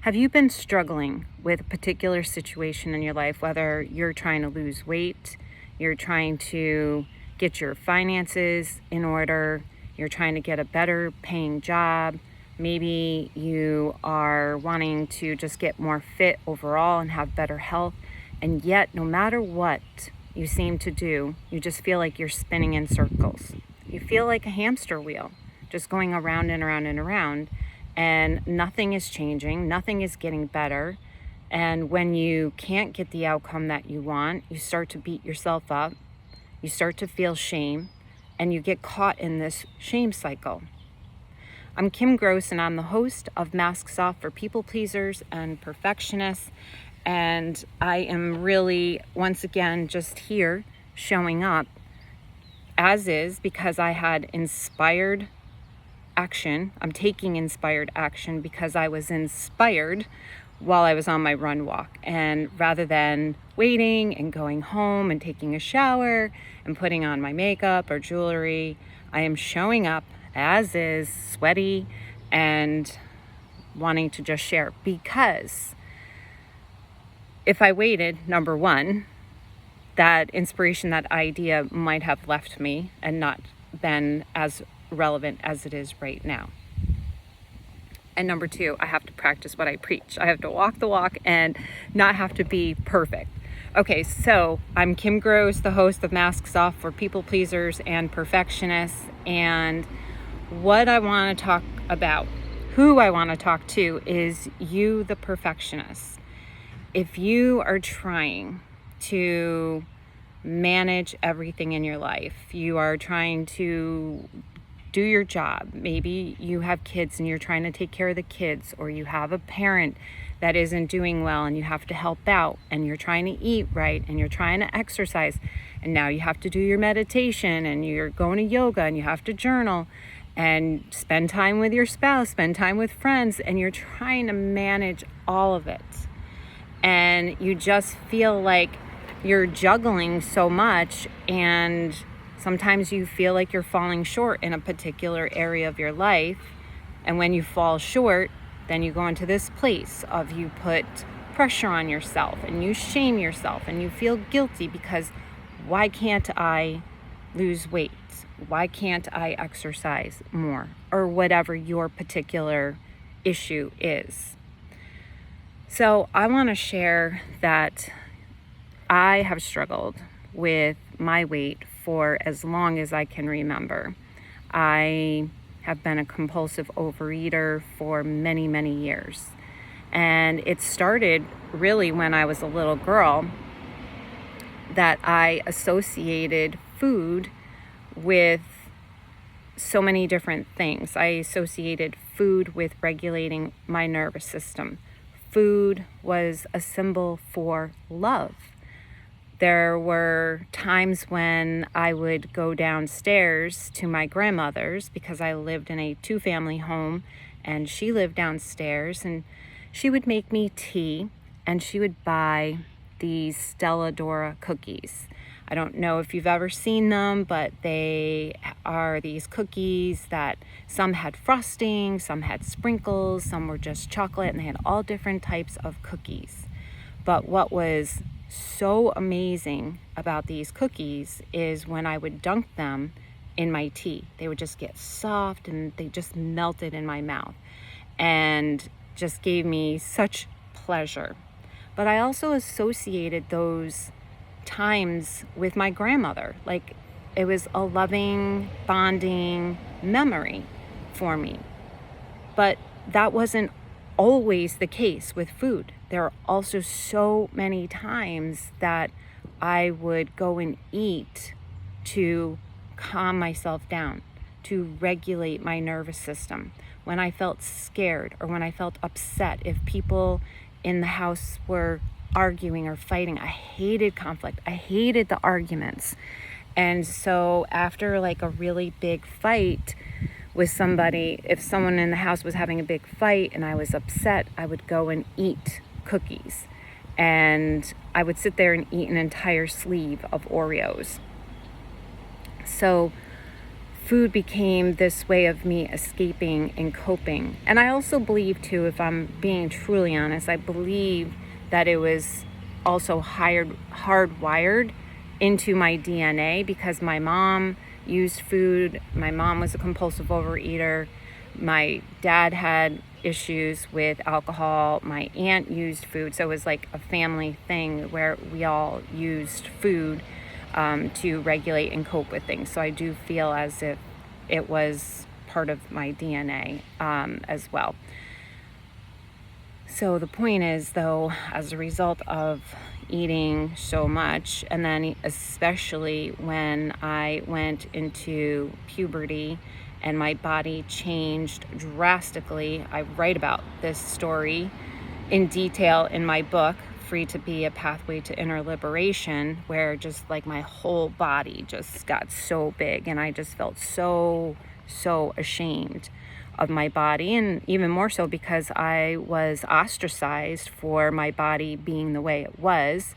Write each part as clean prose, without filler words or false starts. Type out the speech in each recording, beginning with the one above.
Have you been struggling with a particular situation in your life, whether you're trying to lose weight, you're trying to get your finances in order, you're trying to get a better paying job, maybe you are wanting to just get more fit overall and have better health, and yet no matter what you seem to do, you just feel like you're spinning in circles. You feel like a hamster wheel, just going around and around and around. And nothing is changing, nothing is getting better. And when you can't get the outcome that you want, you start to beat yourself up, you start to feel shame, and you get caught in this shame cycle. I'm Kim Gross, and I'm the host of Masks Off for People Pleasers and Perfectionists. And I am really, once again, just here showing up as is because I had inspired action. I'm taking inspired action because I was inspired while I was on my run walk. And rather than waiting and going home and taking a shower and putting on my makeup or jewelry, I am showing up as is, sweaty and wanting to just share. Because if I waited, number one, that inspiration, that idea might have left me and not been as relevant as it is right now. And number two, I have to practice what I preach. I have to walk the walk and not have to be perfect. Okay, so I'm Kim Gross, the host of Masks Off for People Pleasers and Perfectionists. And what I want to talk about, who I want to talk to, is you, the perfectionist. If you are trying to manage everything in your life, you are trying to do your job. Maybe you have kids and you're trying to take care of the kids, or you have a parent that isn't doing well and you have to help out, and you're trying to eat right and you're trying to exercise, and now you have to do your meditation and you're going to yoga and you have to journal and spend time with your spouse, spend time with friends, and you're trying to manage all of it. And you just feel like you're juggling so much, and sometimes you feel like you're falling short in a particular area of your life. And when you fall short, then you go into this place of you put pressure on yourself and you shame yourself and you feel guilty because why can't I lose weight? Why can't I exercise more? Or whatever your particular issue is. So I want to share that I have struggled with my weight for as long as I can remember. I have been a compulsive overeater for many, many years. And it started really when I was a little girl, that I associated food with so many different things. I associated food with regulating my nervous system. Food was a symbol for love. There were times when I would go downstairs to my grandmother's because I lived in a two-family home and she lived downstairs, and she would make me tea and she would buy these Stella Dora cookies. I don't know if you've ever seen them, but they are these cookies that some had frosting, some had sprinkles, some were just chocolate, and they had all different types of cookies. But what was so amazing about these cookies is when I would dunk them in my tea, they would just get soft and they just melted in my mouth and just gave me such pleasure. But I also associated those times with my grandmother. Like, it was a loving, bonding memory for me. But that wasn't always the case with food. There are also so many times that I would go and eat to calm myself down, to regulate my nervous system. When I felt scared or when I felt upset, if people in the house were arguing or fighting, I hated conflict. I hated the arguments. And so after like a really big fight with somebody, if someone in the house was having a big fight and I was upset, I would go and eat cookies. And I would sit there and eat an entire sleeve of Oreos. So food became this way of me escaping and coping. And I also believe too, if I'm being truly honest, I believe that it was also hardwired into my DNA because my mom used food. My mom was a compulsive overeater. My dad had issues with alcohol. My aunt used food. So it was like a family thing where we all used food to regulate and cope with things. So I do feel as if it was part of my DNA as well. So the point is, though, as a result of eating so much, and then especially when I went into puberty and my body changed drastically, I write about this story in detail in my book, Free to Be: A Pathway to Inner Liberation, where just like my whole body just got so big and I just felt so ashamed of my body, and even more so because I was ostracized for my body being the way it was.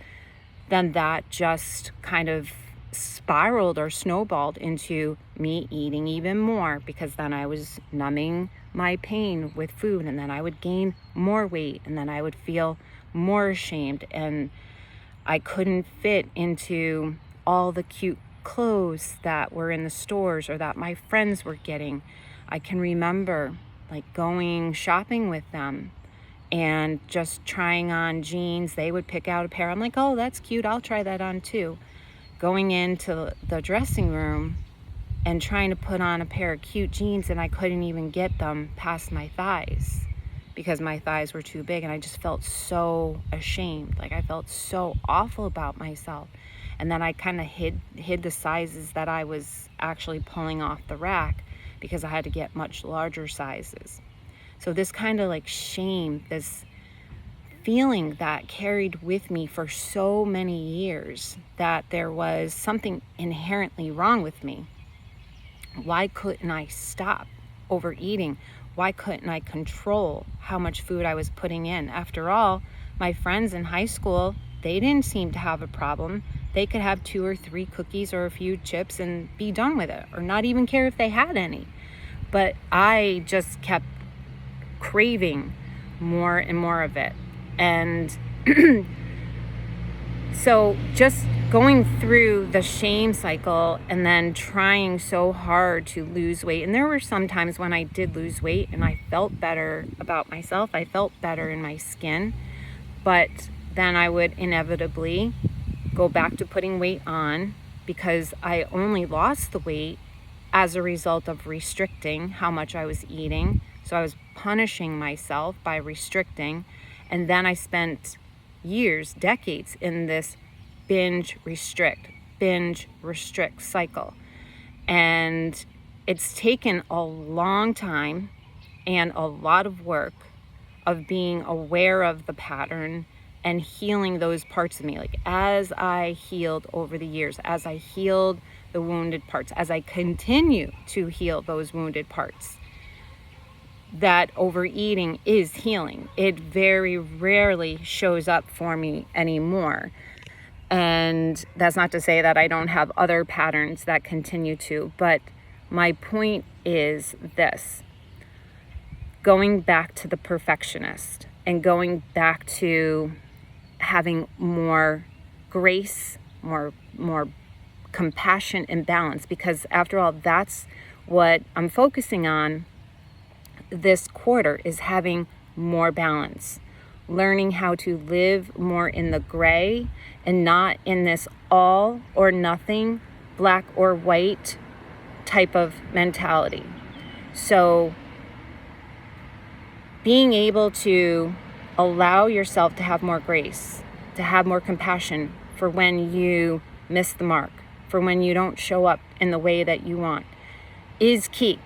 Then that just kind of spiraled or snowballed into me eating even more, because then I was numbing my pain with food, and then I would gain more weight, and then I would feel more ashamed, and I couldn't fit into all the cute clothes that were in the stores or that my friends were getting. I can remember like going shopping with them and just trying on jeans. They would pick out a pair. I'm like, oh, that's cute, I'll try that on too. Going into the dressing room and trying to put on a pair of cute jeans, and I couldn't even get them past my thighs because my thighs were too big, and I just felt so ashamed. Like I felt so awful about myself. And then I kind of hid the sizes that I was actually pulling off the rack because I had to get much larger sizes. So this kind of like shame, this feeling that carried with me for so many years, that there was something inherently wrong with me. Why couldn't I stop overeating? Why couldn't I control how much food I was putting in? After all, my friends in high school, they didn't seem to have a problem. They could have 2 or 3 cookies or a few chips and be done with it, or not even care if they had any. But I just kept craving more and more of it. And so just going through the shame cycle and then trying so hard to lose weight. And there were some times when I did lose weight and I felt better about myself. I felt better in my skin. But then I would inevitably go back to putting weight on, because I only lost the weight as a result of restricting how much I was eating. So I was punishing myself by restricting. And then I spent years, decades in this binge restrict cycle. And it's taken a long time and a lot of work of being aware of the pattern and healing those parts of me. Like as I healed over the years, as I healed the wounded parts, as I continue to heal those wounded parts, that overeating is healing. It very rarely shows up for me anymore. And that's not to say that I don't have other patterns that continue to, but my point is this: going back to the perfectionist and going back to having more grace, more compassion and balance, because after all, that's what I'm focusing on this quarter, is having more balance, learning how to live more in the gray and not in this all or nothing, black or white type of mentality. So being able to allow yourself to have more grace, to have more compassion for when you miss the mark, for when you don't show up in the way that you want, is key.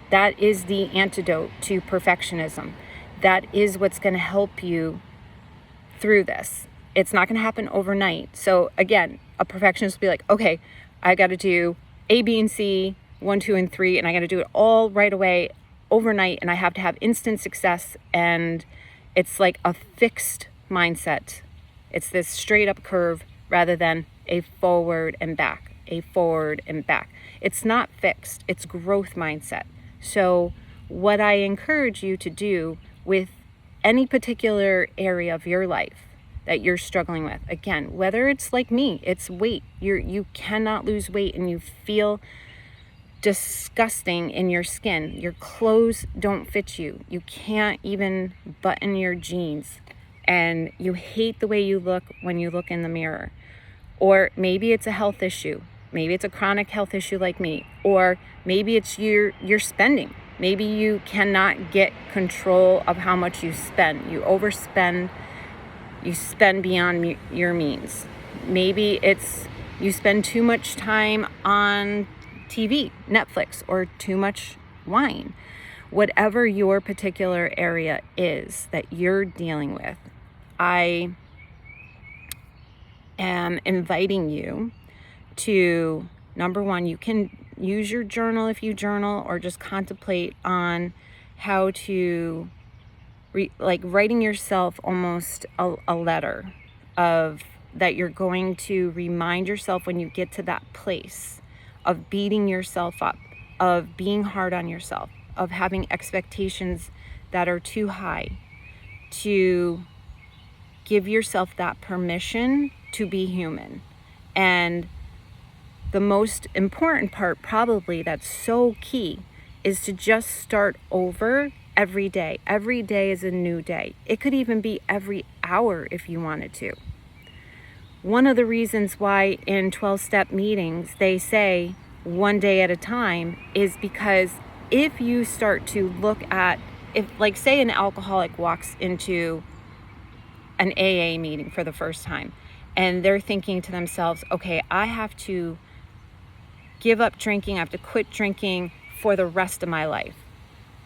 That is the antidote to perfectionism. That is what's going to help you through this. It's not going to happen overnight. So again, a perfectionist will be like, okay, I got to do A, B, and C, 1, 2, and 3, and I got to do it all right away, overnight, and I have to have instant success. And it's like a fixed mindset. It's this straight up curve rather than a forward and back. a forward and back. It's not fixed, it's growth mindset. So what I encourage you to do with any particular area of your life that you're struggling with, again, whether it's like me, it's weight. You cannot lose weight and you feel disgusting in your skin. Your clothes don't fit you. You can't even button your jeans. And you hate the way you look when you look in the mirror. Or maybe it's a health issue. Maybe it's a chronic health issue like me. Or maybe it's your spending. Maybe you cannot get control of how much you spend. You overspend. You spend beyond your means. Maybe it's you spend too much time on TV, Netflix, or too much wine. Whatever your particular area is that you're dealing with, I am inviting you to, number one, you can use your journal if you journal, or just contemplate on how to, like writing yourself almost a letter of that you're going to remind yourself when you get to that place of beating yourself up, of being hard on yourself, of having expectations that are too high, to give yourself that permission to be human. And the most important part, probably that's so key, is to just start over every day. Every day is a new day. It could even be every hour if you wanted to. One of the reasons why in 12-step meetings they say one day at a time is because if you start to look at, if like say an alcoholic walks into an AA meeting for the first time and they're thinking to themselves, okay, I have to give up drinking, I have to quit drinking for the rest of my life,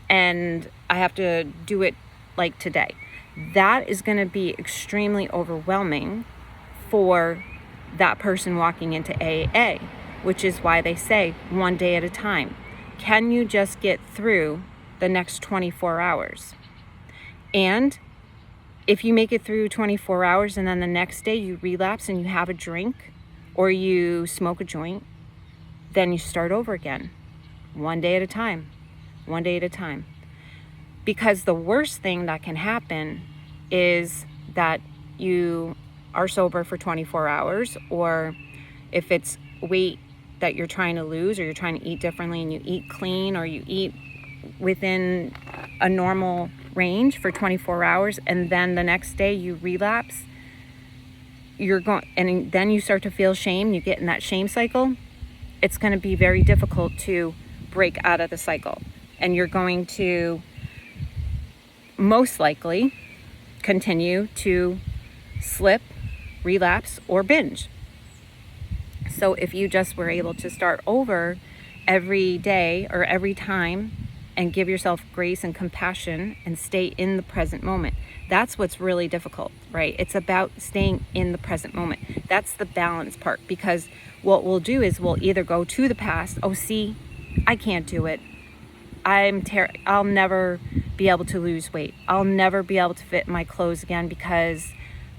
and I have to do it like today. That is going to be extremely overwhelming for that person walking into AA, which is why they say one day at a time. Can you just get through the next 24 hours? And if you make it through 24 hours and then the next day you relapse and you have a drink or you smoke a joint, then you start over again, one day at a time, one day at a time. Because the worst thing that can happen is that you are sober for 24 hours, or if it's weight that you're trying to lose, or you're trying to eat differently and you eat clean, or you eat within a normal range for 24 hours and then the next day you relapse, and then you start to feel shame, you get in that shame cycle. It's going to be very difficult to break out of the cycle, and you're going to most likely continue to slip, relapse, or binge. So if you just were able to start over every day or every time and give yourself grace and compassion and stay in the present moment, that's what's really difficult, right? It's about staying in the present moment. That's the balance part, because what we'll do is we'll either go to the past, oh, see, I can't do it. I'll never be able to lose weight. I'll never be able to fit my clothes again because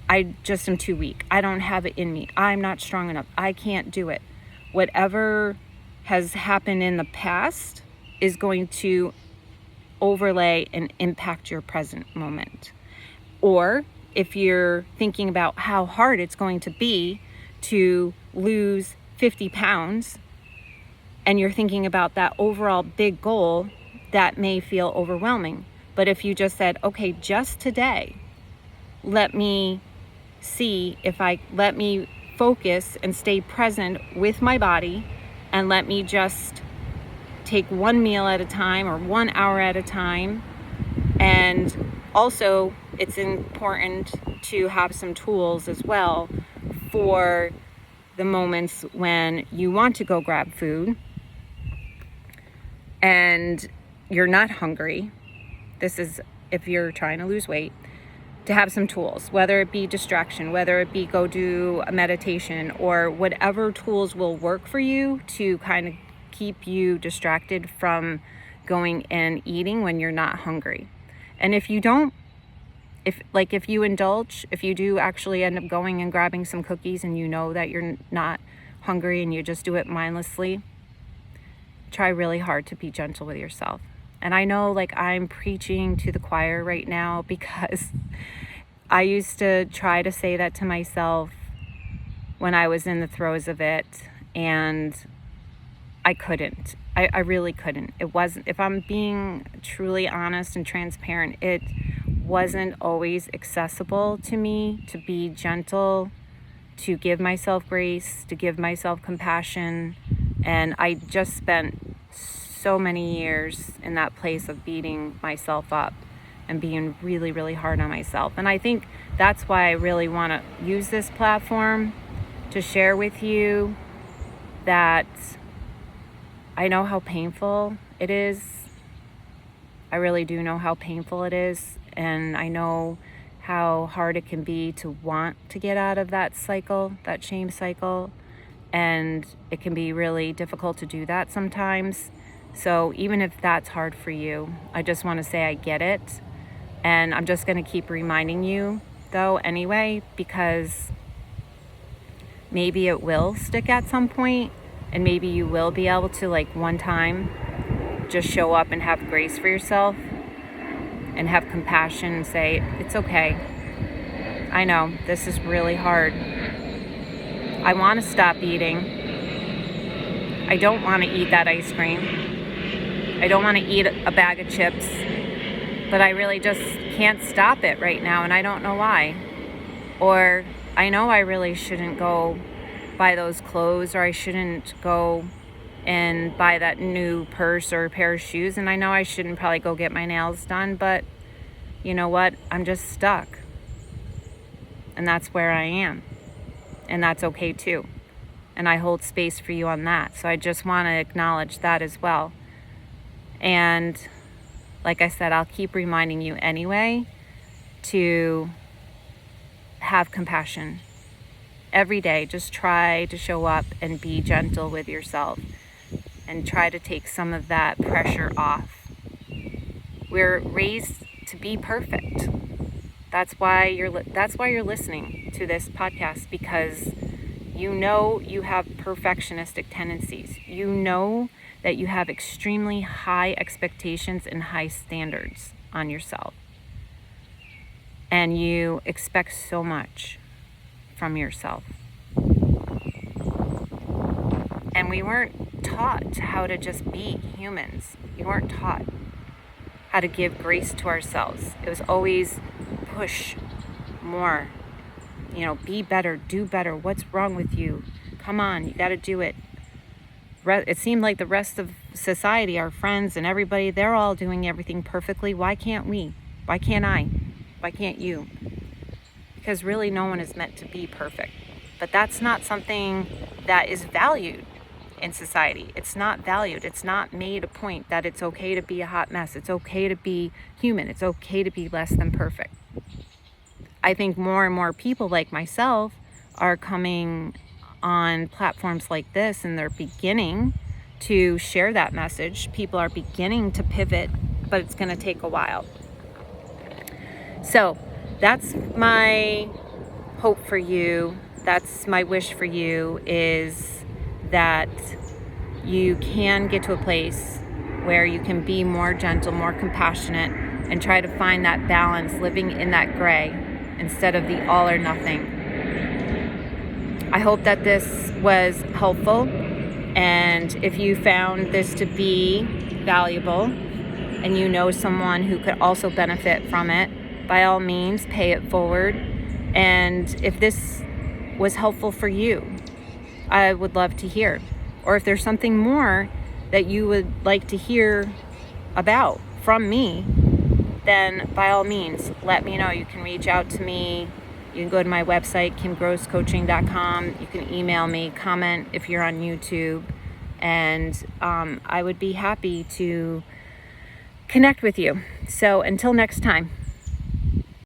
I just am too weak. I don't have it in me. I'm not strong enough. I can't do it. Whatever has happened in the past is going to overlay and impact your present moment. Or if you're thinking about how hard it's going to be to lose 50 pounds, and you're thinking about that overall big goal, that may feel overwhelming. But if you just said, okay, just today, let me focus and stay present with my body, and let me just take one meal at a time or 1 hour at a time. And also, it's important to have some tools as well for the moments when you want to go grab food and you're not hungry. This is if you're trying to lose weight, to have some tools, whether it be distraction, whether it be go do a meditation, or whatever tools will work for you to kind of keep you distracted from going and eating when you're not hungry. And if you don't, if you indulge, if you do actually end up going and grabbing some cookies and you know that you're not hungry and you just do it mindlessly, try really hard to be gentle with yourself. And I know like I'm preaching to the choir right now because I used to try to say that to myself when I was in the throes of it, and I couldn't. I really couldn't. It wasn't, if I'm being truly honest and transparent, it wasn't always accessible to me to be gentle, to give myself grace, to give myself compassion. And I just spent so many years in that place of beating myself up and being really, really hard on myself. And I think that's why I really want to use this platform to share with you that I know how painful it is. I really do know how painful it is. And I know how hard it can be to want to get out of that cycle, that shame cycle. And it can be really difficult to do that sometimes. So even if that's hard for you, I just want to say I get it. And I'm just going to keep reminding you, though, anyway, because maybe it will stick at some point, and maybe you will be able to, like, one time just show up and have grace for yourself and have compassion and say, it's okay. I know this is really hard. I want to stop eating. I don't want to eat that ice cream. I don't want to eat a bag of chips, but I really just can't stop it right now, and I don't know why. Or I know I really shouldn't go buy those clothes, or I shouldn't go and buy that new purse or pair of shoes, and I know I shouldn't probably go get my nails done, but you know what? I'm just stuck. And that's where I am. And that's okay too. And I hold space for you on that. So I just want to acknowledge that as well. And like I said, I'll keep reminding you anyway to have compassion. Every day, just try to show up and be gentle with yourself and try to take some of that pressure off. We're raised to be perfect. That's why you're listening to this podcast, because you know you have perfectionistic tendencies. You know that you have extremely high expectations and high standards on yourself. And you expect so much from yourself. And we weren't taught how to just be humans. We weren't taught how to give grace to ourselves. It was always push more, be better, do better. What's wrong with you? Come on, you got to do it. It seemed like the rest of society, our friends and everybody, they're all doing everything perfectly. Why can't we? Why can't I? Why can't you? Because really no one is meant to be perfect. But that's not something that is valued in society. It's not valued. It's not made a point that it's okay to be a hot mess. It's okay to be human. It's okay to be less than perfect. I think more and more people like myself are coming on platforms like this, and they're beginning to share that message. People are beginning to pivot, but it's going to take a while. So that's my hope for you. That's my wish for you, is that you can get to a place where you can be more gentle, more compassionate, and try to find that balance, living in that gray instead of the all or nothing. I hope that this was helpful, and if you found this to be valuable and you know someone who could also benefit from it, by all means, pay it forward. And if this was helpful for you, I would love to hear. Or if there's something more that you would like to hear about from me, then by all means, let me know. You can reach out to me. You can go to my website, kimgrosscoaching.com. You can email me, comment if you're on YouTube. And I would be happy to connect with you. So until next time.